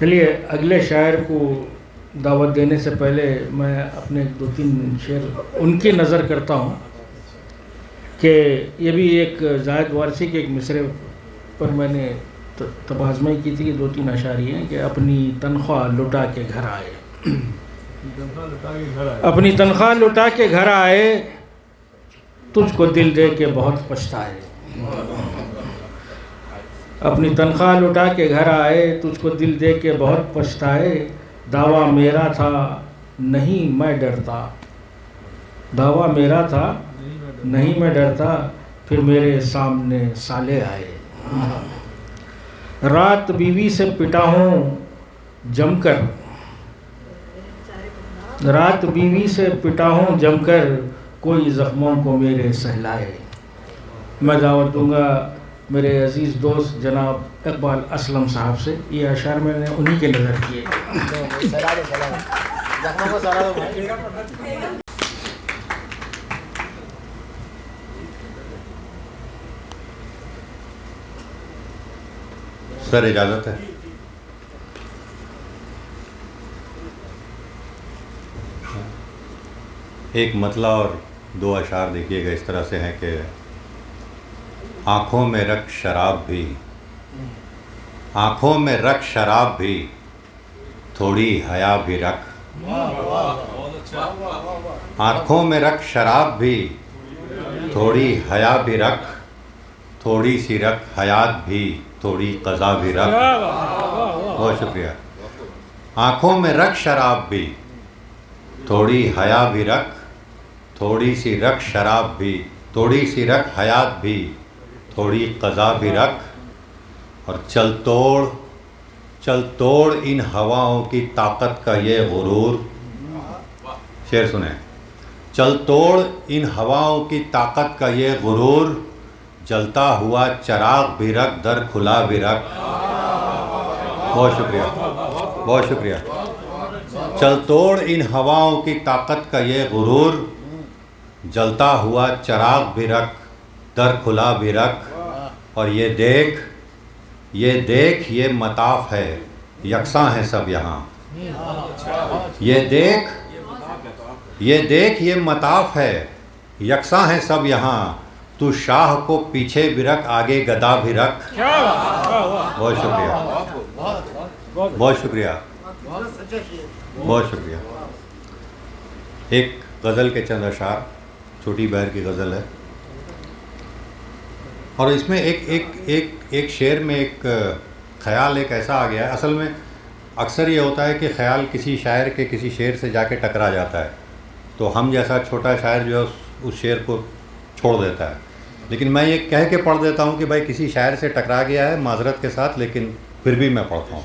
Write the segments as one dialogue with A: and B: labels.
A: चलिए अगले शायर को दावत देने से पहले मैं अपने 2-3 शेर उनकी नज़र करता हूँ कि ये भी एक जायद वारसी के एक मिसरे पर मैंने तबाज़माई की थी कि 2-3 अशारी हैं कि अपनी तनख्वाह लुटा के घर आए, अपनी तनख्वाह लुटा के घर आए, तुझको दिल दे के बहुत पछताए। अपनी तनख्वाह लुटा के घर आए, तुझको दिल दे के बहुत पछताए। दावा मेरा था नहीं मैं डरता, दावा मेरा था नहीं मैं डरता, फिर मेरे सामने साले आए। रात बीवी से पिटा हूँ जमकर, रात बीवी से पिटा हूँ जमकर, कोई ज़ख्मों को मेरे सहलाए। मैं दावत दूंगा मेरे अज़ीज़ दोस्त जनाब इकबाल असलम साहब से। ये अशार मैंने उन्हीं के नज़र किए।
B: सर इजाज़त है? एक मतला और 2 अशार देखिएगा, इस तरह से हैं कि आँखों में रख शराब भी, आँखों में रख शराब भी, थोड़ी हया भी रख। आँखों में रख शराब भी, थोड़ी हया भी रख, थोड़ी सी रख हयात भी, थोड़ी क़ज़ा भी रख। बहुत शुक्रिया। आँखों में रख शराब भी, थोड़ी हया भी रख, थोड़ी सी रख शराब भी, थोड़ी सी रख हयात भी, थोड़ी क़ज़ा भी रख। और चल तोड़ इन हवाओं की ताकत का ये गुरूर। शेर सुने। चल तोड़ इन हवाओं की ताकत का ये गुरूर, जलता हुआ चराग भी रख, दर खुला भी रख। बहुत शुक्रिया, बहुत शुक्रिया। चल तोड़ इन हवाओं की ताकत का ये गुरूर, जलता हुआ चराग भी रख, दर खुला भी रख। और ये देख ये मताफ है, यकसां है सब यहाँ। ये देख ये मताफ है, यकसां है सब यहाँ। तू शाह को पीछे भी रख, आगे गदा भी रख। बहुत शुक्रिया, बहुत शुक्रिया, बहुत शुक्रिया। एक गज़ल के चंद अशार, छोटी बहर की गज़ल है, और इसमें एक शेर में एक ख़याल एक ऐसा आ गया है। असल में अक्सर ये होता है कि ख़याल किसी शायर के किसी शेर से जाके टकरा जाता है, तो हम जैसा छोटा शायर जो है उस शेर को छोड़ देता है। लेकिन मैं ये कह के पढ़ देता हूँ कि भाई किसी शायर से टकरा गया है, माजरत के साथ, लेकिन फिर भी मैं पढ़ता हूँ।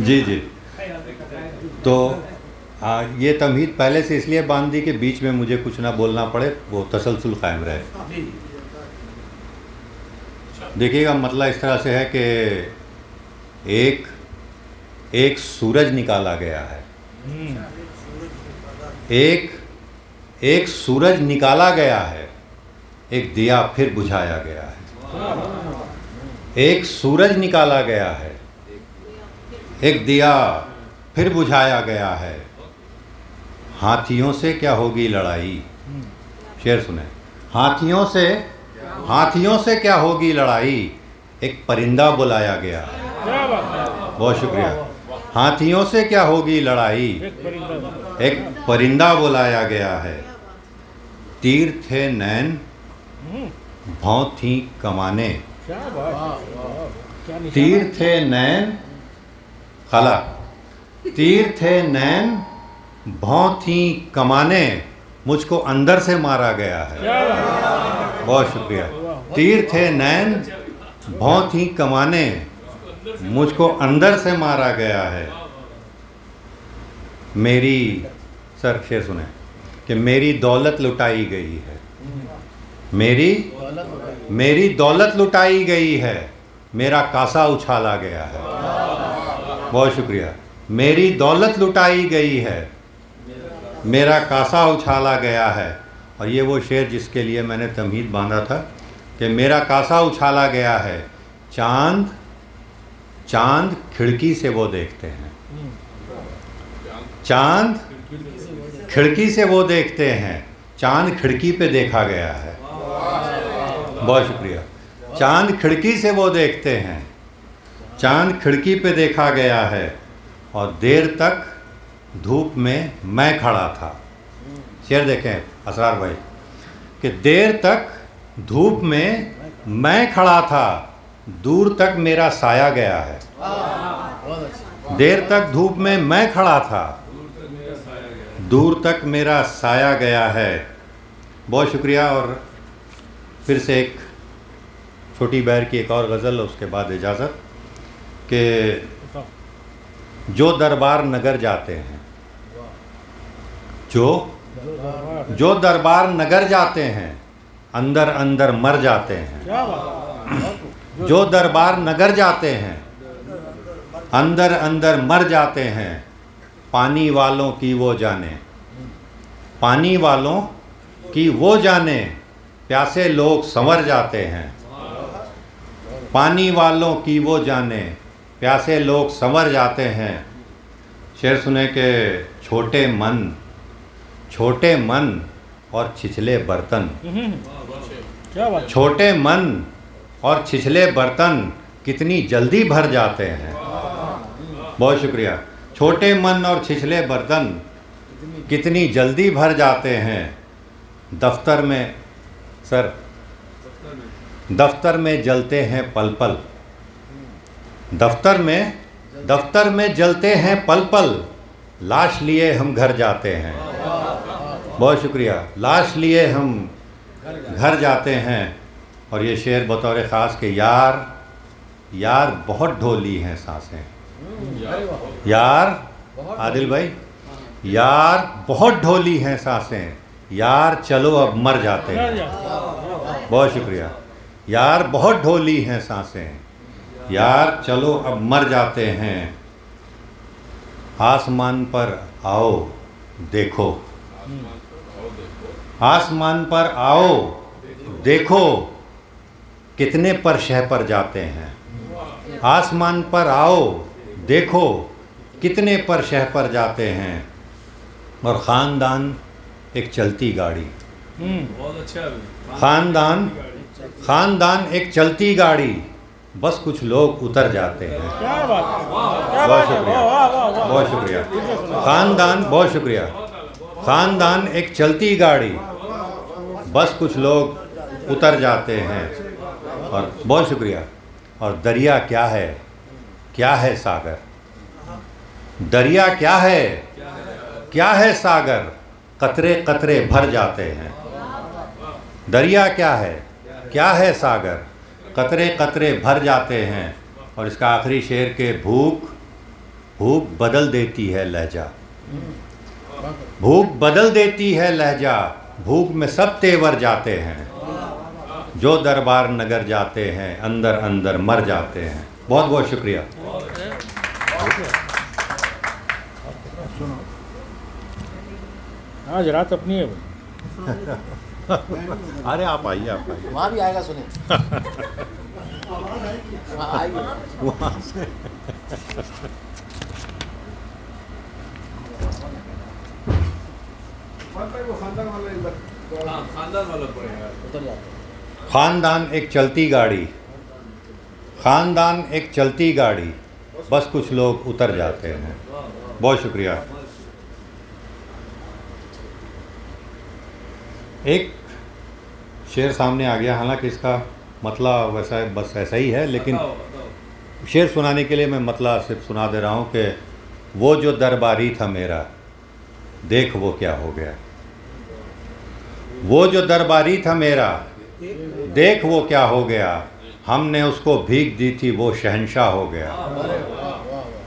B: जी जी। तो ये तमहीद पहले से इसलिए बांध दी कि बीच में मुझे कुछ ना बोलना पड़े, वो तसलसल कायम रहे। देखिएगा मतलब इस तरह से है कि एक सूरज निकाला गया है, एक सूरज निकाला गया है, एक दिया फिर बुझाया गया है। एक सूरज निकाला गया है, एक दिया फिर बुझाया गया है। हाथियों से क्या होगी लड़ाई। शेर सुने। हाथियों से क्या होगी लड़ाई, एक परिंदा बुलाया गया है। बहुत शुक्रिया। हाथियों से क्या होगी लड़ाई, एक परिंदा बुलाया गया है। तीर थे नैन भौं थी कमाने, तीर थे नैन खला, तीर थे नैन भौं थी कमाने, मुझको अंदर से मारा गया है। बहुत शुक्रिया। तीर थे नैन भौं थी कमाने, मुझको अंदर से मारा गया है। मेरी सर शेर सुने कि मेरी दौलत लुटाई गई है, मेरी दौलत लुटाई गई है, मेरा कासा उछाला गया है। बहुत शुक्रिया। मेरी दौलत लुटाई गई है, मेरा कासा उछाला गया है। और ये वो शेर जिसके लिए मैंने तमहीद बांधा था कि मेरा कासा उछाला गया है, चांद चांद खिड़की से वो देखते हैं, चांद खिड़की से वो देखते हैं, चांद खिड़की पे देखा गया है। बहुत शुक्रिया। चांद खिड़की से वो देखते हैं, चांद खिड़की पे देखा गया है, और देर तक धूप में मैं खड़ा था। शेर देखें असरार भाई कि देर तक धूप में मैं खड़ा था, दूर तक मेरा साया गया है। देर तक धूप में मैं खड़ा था, दूर तक मेरा साया गया है। बहुत शुक्रिया। और फिर से एक छोटी बहर की एक और गज़ल, उसके बाद इजाज़त कि जो दरबार नगर जाते हैं, जो दरबार नगर जाते हैं, अंदर अंदर मर जाते हैं। जो दरबार नगर जाते हैं, अंदर अंदर मर जाते हैं, पानी वालों की वो जाने, पानी वालों की वो जाने, प्यासे लोग संवर जाते हैं। पानी वालों की वो जाने, प्यासे लोग संवर जाते हैं। शेर सुने के छोटे मन और छिछले बर्तन, छोटे मन और छिछले बर्तन कितनी जल्दी भर जाते हैं। बहुत शुक्रिया। छोटे मन और छिछले बर्तन कितनी जल्दी भर जाते हैं। दफ्तर में सर, दफ्तर में जलते हैं पल पल, दफ्तर में जलते हैं पल पल, लाश लिए हम घर जाते हैं। बहुत शुक्रिया। लाश लिए हम घर जाते हैं। और ये शेर बतौर ख़ास के यार बहुत ढोली हैं सांसें, यार आदिल भाई, यार बहुत ढोली हैं सांसें, यार चलो अब मर जाते हैं। बहुत शुक्रिया। यार बहुत ढोली हैं सांसें, यार चलो अब मर जाते हैं। आसमान पर आओ देखो, आसमान पर आओ देखो, कितने पर शह पर जाते हैं। आसमान पर आओ देखो, कितने पर शह पर जाते हैं। और ख़ानदान एक चलती गाड़ी,
C: बहुत अच्छा।
B: ख़ानदान एक चलती गाड़ी, बस कुछ लोग उतर जाते हैं। बहुत शुक्रिया, बहुत शुक्रिया। ख़ानदान, बहुत शुक्रिया। ख़ानदान एक चलती गाड़ी, बस कुछ लोग उतर जाते हैं। और बहुत शुक्रिया। और दरिया क्या है, क्या है सागर, दरिया क्या है सागर, कतरे कतरे भर जाते हैं। दरिया क्या है सागर, कतरे कतरे भर जाते हैं। और इसका आखिरी शेर के भूख बदल देती है लहजा, भूख बदल देती है लहजा, भूख में सब तेवर जाते हैं। जो दरबार नगर जाते हैं, अंदर अंदर मर जाते हैं। बहुत बहुत शुक्रिया।
A: आज रात अपनी है।
B: अरे आप आइए, आप आइए।
D: वहाँ भी आएगा सुने। वहाँ आइए।
B: वहाँ से
C: खानदान वाला पड़ेगा।
D: उतर जाते हैं।
B: ख़ानदान एक चलती गाड़ी, ख़ानदान एक चलती गाड़ी, बस कुछ लोग उतर जाते हैं। बहुत शुक्रिया। एक शेर सामने आ गया, हालांकि इसका मतलब वैसा बस ऐसा ही है, लेकिन शेर सुनाने के लिए मैं मतलब सिर्फ सुना दे रहा हूँ कि वो जो दरबारी था मेरा, देख वो क्या हो गया। वो जो दरबारी था मेरा, देख वो क्या हो गया। हमने उसको भीख दी थी, वो शहंशाह हो गया।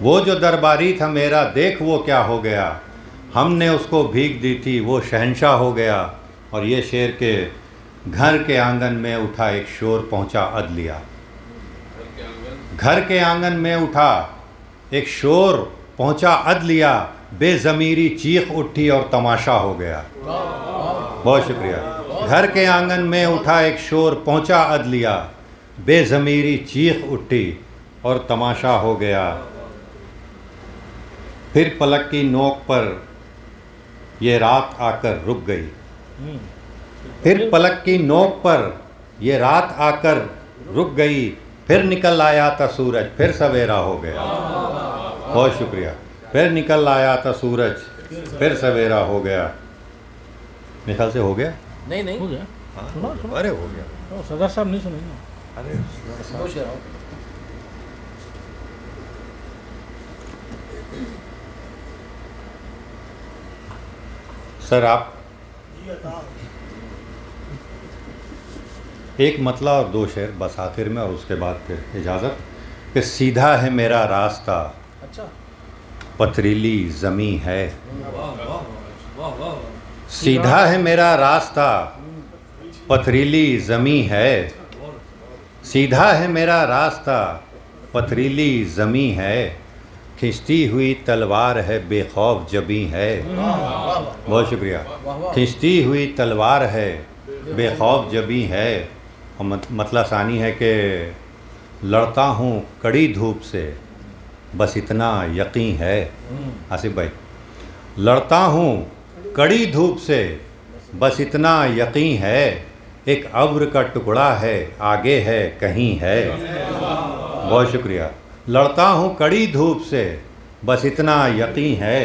B: वो जो दरबारी था मेरा, देख वो क्या हो गया। हमने उसको भीख दी थी, वो शहंशाह हो गया। और ये शेर के घर के आंगन में उठा एक शोर पहुंचा अदलिया, घर के आंगन में उठा एक शोर पहुंचा अदलिया, बेज़मीरी चीख उठी और तमाशा हो गया। बहुत शुक्रिया। घर के आंगन में उठा एक शोर, पहुंचा अदलिया, बेज़मीरी चीख उठी और तमाशा हो गया। फिर पलक की नोक पर ये रात आकर रुक गई। फिर पलक की नोक पर ये रात आकर रुक गई। फिर निकल आया था सूरज, फिर सवेरा हो गया। बहुत शुक्रिया। फिर निकल आया था सूरज, फिर सवेरा हो गया। मेरे ख्याल से हो गया।
D: नहीं
A: हो गया।
B: हाँ,
A: सुना सुना।
B: अरे हो गया।
A: तो सरदार साहब नहीं सुने ना।
B: अरे
D: खुश रहो।
B: सर, आप एक मतला और दो शेर बस आखिर में, और उसके बाद फिर इजाज़त। कि सीधा है मेरा रास्ता,
D: अच्छा,
B: पथरीली ज़मी है।
C: वाह वाह।
B: सीधा है मेरा रास्ता, पथरीली ज़मी है। सीधा है मेरा रास्ता, पथरीली ज़मी है। खिंचती हुई तलवार है, बेखौफ जबी है। बहुत शुक्रिया। खिंचती हुई तलवार है, बेखौफ जबी है। और मतला सानी है कि लड़ता हूँ कड़ी धूप से, बस इतना यकीन है। आसिफ भाई, लड़ता हूँ कड़ी धूप से, बस इतना यकीन है। एक अब्र का टुकड़ा है, आगे है कहीं है। बहुत शुक्रिया। लड़ता हूँ कड़ी धूप से, बस इतना यकीन है।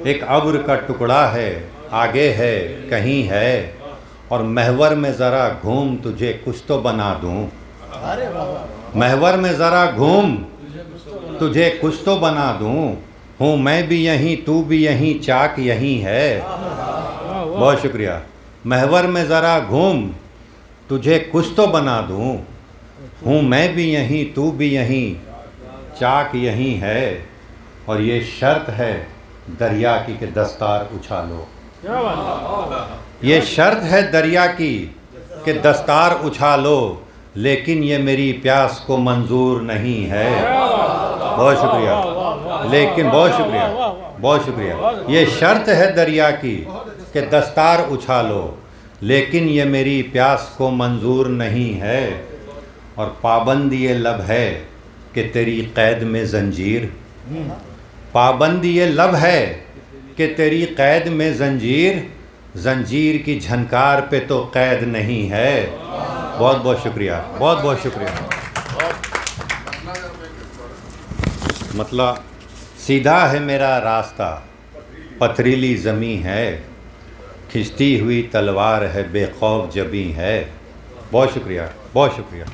B: एक अब्र का टुकड़ा है, आगे है कहीं है। और महवर में ज़रा घूम, तुझे कुछ तो बना दूँ। महवर में ज़रा घूम, तुझे कुछ तो बना दूँ। हूँ मैं भी यहीं, तू भी यहीं, चाक यहीं है। बहुत शुक्रिया। महवर में ज़रा घूम, तुझे कुछ तो बना दूँ। हूँ मैं भी यहीं, तू भी यहीं, चाक यहीं है। और ये शर्त है दरिया की कि दस्तार उछालो।
A: क्या बात।
B: ये शर्त है दरिया की कि दस्तार उछालो, लेकिन ये मेरी प्यास को मंजूर नहीं है। बहुत शुक्रिया। लेकिन बहुत शुक्रिया, बहुत शुक्रिया। ये शर्त है दरिया की कि दस्तार उछालो, लेकिन ये मेरी प्यास को मंजूर नहीं है। और पाबंद ये लब है कि तेरी कैद में ज़ंजीर। पाबंद ये लब है कि तेरी कैद में ज़ंजीर। ज़ंजीर की झनकार पे तो कैद नहीं है। बहुत बहुत शुक्रिया, बहुत बहुत शुक्रिया। मतलब सीधा है मेरा रास्ता, पथरीली ज़मी है। खिंचती हुई तलवार है, बेखौफ जबी है। बहुत शुक्रिया, बहुत शुक्रिया।